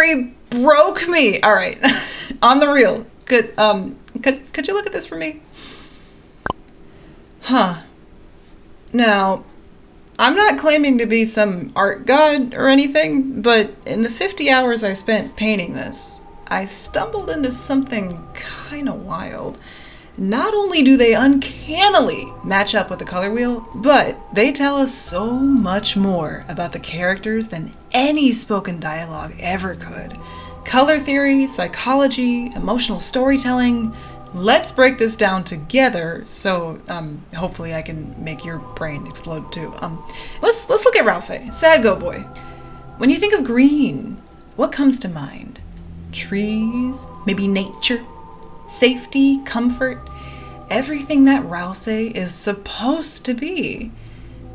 theory broke me. All right, on the real. Could you look at this for me? Huh. Now, I'm not claiming to be some art god or anything, but in the 50 hours I spent painting this, I stumbled into something kind of wild. Not only do they uncannily match up with the color wheel, but they tell us so much more about the characters than any spoken dialogue ever could. Color theory, psychology, emotional storytelling. Let's break this down together so hopefully I can make your brain explode too. Let's look at RALSEI, Sad Go Boy. When you think of green, what comes to mind? Trees, maybe nature, safety, comfort, everything that RALSEI is supposed to be.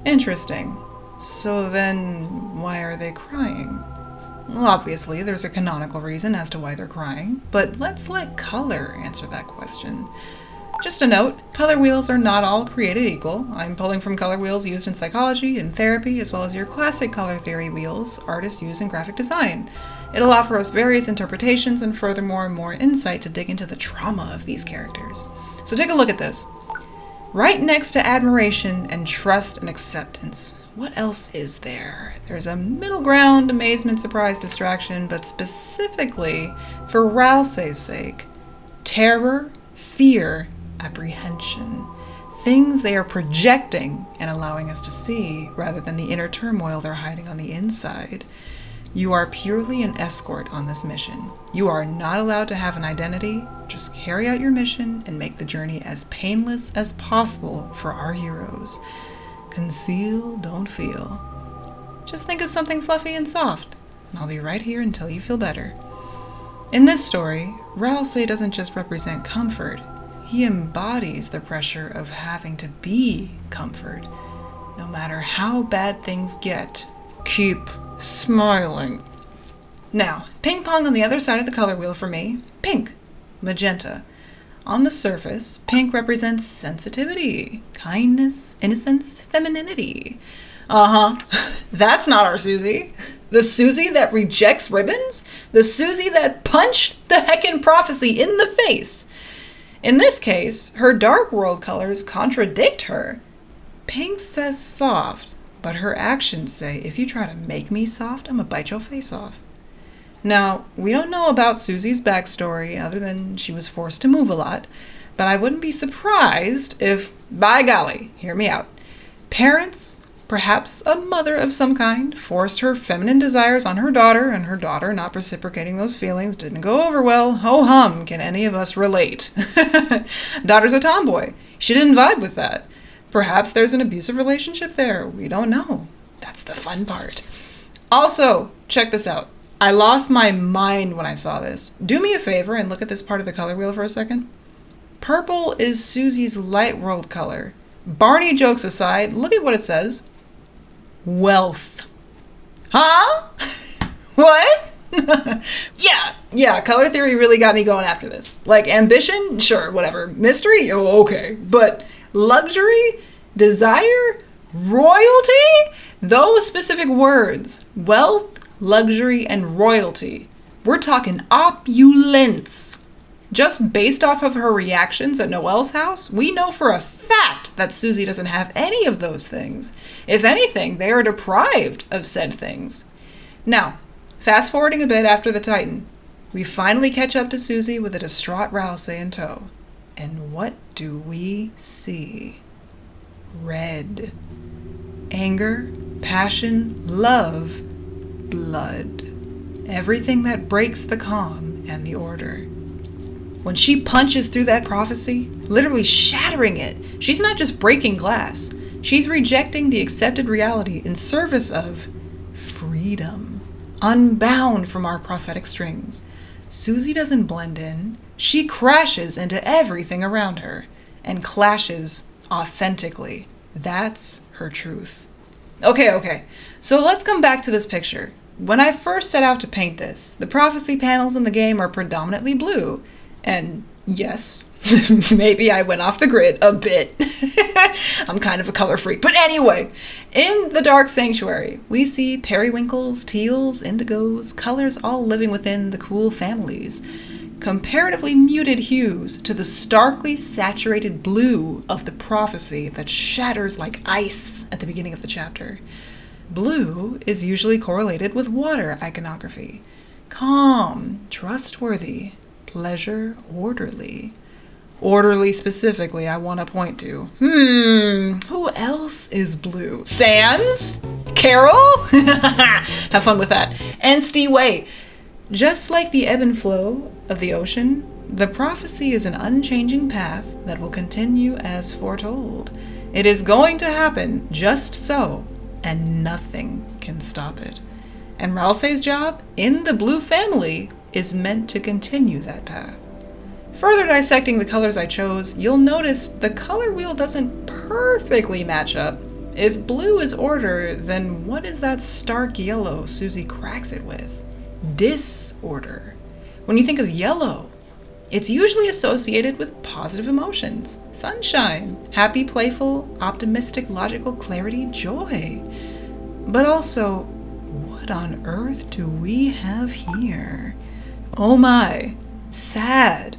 Interesting. So then why are they crying? Well, obviously, there's a canonical reason as to why they're crying, but let's let color answer that question. Just a note, color wheels are not all created equal. I'm pulling from color wheels used in psychology and therapy, as well as your classic color theory wheels artists use in graphic design. It'll offer us various interpretations and furthermore more insight to dig into the trauma of these characters. So take a look at this. Right next to admiration and trust and acceptance, what else is there? There's a middle ground, amazement, surprise, distraction, but specifically, for RALSEI's sake, terror, fear, apprehension. Things they are projecting and allowing us to see, rather than the inner turmoil they're hiding on the inside. You are purely an escort on this mission. You are not allowed to have an identity. Just carry out your mission and make the journey as painless as possible for our heroes. Conceal, don't feel. Just think of something fluffy and soft, and I'll be right here until you feel better. In this story, RALSEI doesn't just represent comfort. He embodies the pressure of having to be comfort. No matter how bad things get, keep smiling. Now, ping pong on the other side of the color wheel for me. Pink, magenta. On the surface, pink represents sensitivity, kindness, innocence, femininity. That's not our Susie. The Susie that rejects ribbons? The Susie that punched the heckin' prophecy in the face. In this case, her dark world colors contradict her. Pink says soft, but her actions say, if you try to make me soft, I'm gonna bite your face off. Now, we don't know about Susie's backstory other than she was forced to move a lot, but I wouldn't be surprised if, by golly, hear me out, parents, perhaps a mother of some kind, forced her feminine desires on her daughter, and her daughter not reciprocating those feelings didn't go over well. Ho-hum, can any of us relate? Daughter's a tomboy. She didn't vibe with that. Perhaps there's an abusive relationship there. We don't know. That's the fun part. Also, check this out. I lost my mind when I saw this. Do me a favor and look at this part of the color wheel for a second. Purple is Susie's light world color. Barney jokes aside, look at what it says. Wealth. Huh? What? Yeah, color theory really got me going after this. Like, ambition? Sure, whatever. Mystery? Oh, okay. But luxury? Desire? Royalty? Those specific words. Wealth, luxury, and royalty. We're talking opulence. Just based off of her reactions at Noelle's house, we know for a fact that Susie doesn't have any of those things. If anything, they are deprived of said things. Now, fast forwarding a bit after the Titan, we finally catch up to Susie with a distraught RALSEI in tow. And what do we see? Red. Anger, passion, love, blood. Everything that breaks the calm and the order. When she punches through that prophecy, literally shattering it, she's not just breaking glass. She's rejecting the accepted reality in service of freedom, unbound from our prophetic strings. Susie doesn't blend in. She crashes into everything around her and clashes authentically. That's her truth. Okay. So let's come back to this picture. When I first set out to paint this, the prophecy panels in the game are predominantly blue. And yes, Maybe I went off the grid a bit. I'm kind of a color freak. But anyway, in the Dark Sanctuary, we see periwinkles, teals, indigos, colors all living within the cool families. Comparatively muted hues to the starkly saturated blue of the prophecy that shatters like ice at the beginning of the chapter. Blue is usually correlated with water iconography. Calm, trustworthy, pleasure, orderly. Orderly specifically, I want to point to. Who else is blue? Sans? Carol? Have fun with that. And Stee Wei. Just like the ebb and flow of the ocean, the prophecy is an unchanging path that will continue as foretold. It is going to happen just so, and nothing can stop it. And RALSEI's job in the blue family is meant to continue that path. Further dissecting the colors I chose, you'll notice the color wheel doesn't perfectly match up. If blue is order, then what is that stark yellow SUSIE cracks it with? Disorder. When you think of yellow, it's usually associated with positive emotions, sunshine, happy, playful, optimistic, logical clarity, joy. But also, what on earth do we have here? Oh my, sad,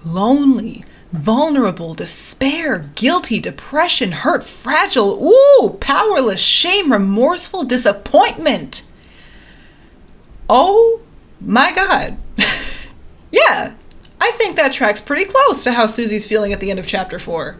lonely, vulnerable, despair, guilty, depression, hurt, fragile, powerless, shame, remorseful, disappointment. Oh my God. Yeah, I think that tracks pretty close to how SUSIE's feeling at the end of chapter 4.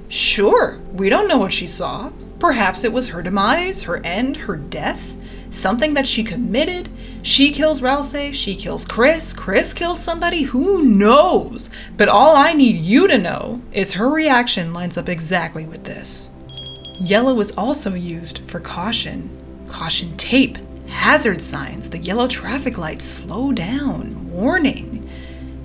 Sure, we don't know what she saw. Perhaps it was her demise, her end, her death, something that she committed. She kills RALSEI, she kills KRIS, KRIS kills somebody, who knows? But all I need you to know is her reaction lines up exactly with this. Yellow is also used for caution. Caution tape, hazard signs, the yellow traffic lights, slow down, warning.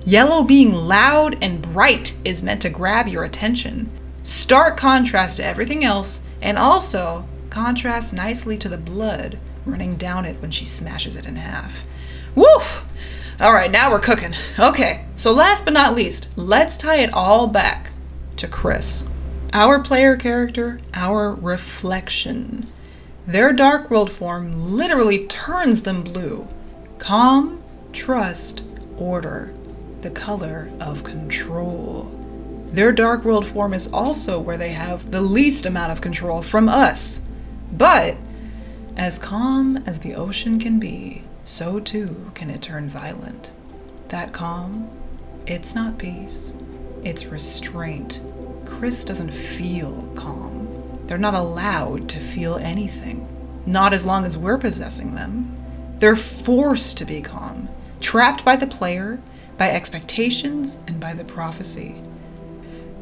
Yellow being loud and bright is meant to grab your attention. Stark contrast to everything else, and also contrasts nicely to the blood running down it when she smashes it in half. Woof! All right, now we're cooking. Okay, so last but not least, let's tie it all back to KRIS. Our player character, our reflection. Their Dark World form literally turns them blue. Calm, trust, order. The color of control. Their Dark World form is also where they have the least amount of control from us. But as calm as the ocean can be, so too can it turn violent. That calm, it's not peace, it's restraint. KRIS doesn't feel calm. They're not allowed to feel anything. Not as long as we're possessing them. They're forced to be calm, trapped by the player, by expectations, and by the prophecy.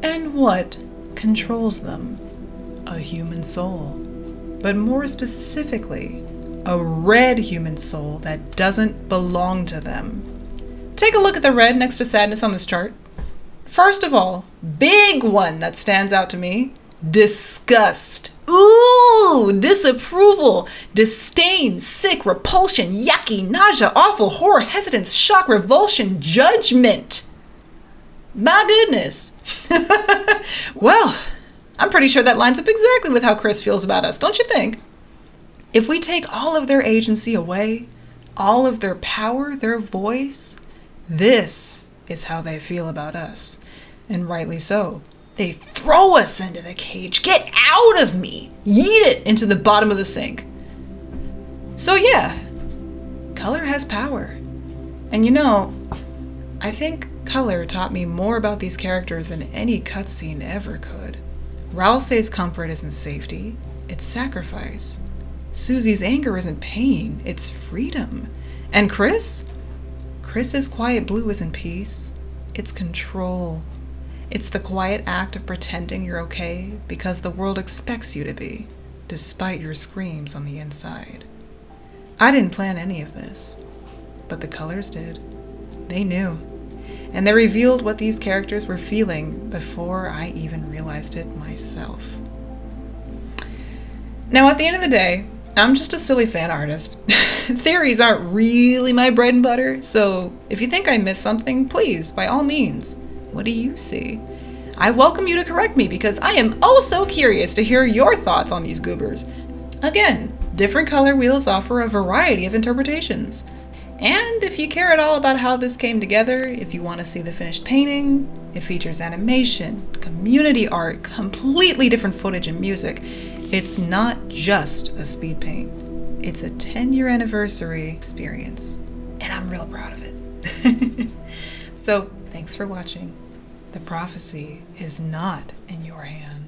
And what controls them? A human soul. But more specifically, a red human soul that doesn't belong to them. Take a look at the red next to sadness on this chart. First of all, big one that stands out to me, disgust. Ooh, disapproval, disdain, sick, repulsion, yucky, nausea, awful, horror, hesitance, shock, revulsion, judgment. My goodness. Well, I'm pretty sure that lines up exactly with how KRIS feels about us, don't you think? If we take all of their agency away, all of their power, their voice, this is how they feel about us. And rightly so. They throw us into the cage. Get out of me! Yeet it into the bottom of the sink. So yeah, color has power. And you know, I think color taught me more about these characters than any cutscene ever could. RALSEI's comfort isn't safety, it's sacrifice. SUSIE's anger isn't pain, it's freedom. And KRIS? KRIS's quiet blue isn't peace, it's control. It's the quiet act of pretending you're okay because the world expects you to be, despite your screams on the inside. I didn't plan any of this, but the colors did. They knew. And they revealed what these characters were feeling before I even realized it myself. Now, at the end of the day, I'm just a silly fan artist. Theories aren't really my bread and butter, so if you think I missed something, please, by all means, What do you see? I welcome you to correct me because I am oh so curious to hear your thoughts on these goobers. Again, different color wheels offer a variety of interpretations. And if you care at all about how this came together, if you want to see the finished painting, it features animation, community art, completely different footage and music. It's not just a speed paint. It's a 10-year anniversary experience, and I'm real proud of it. So, thanks for watching. The prophecy is not in your hand.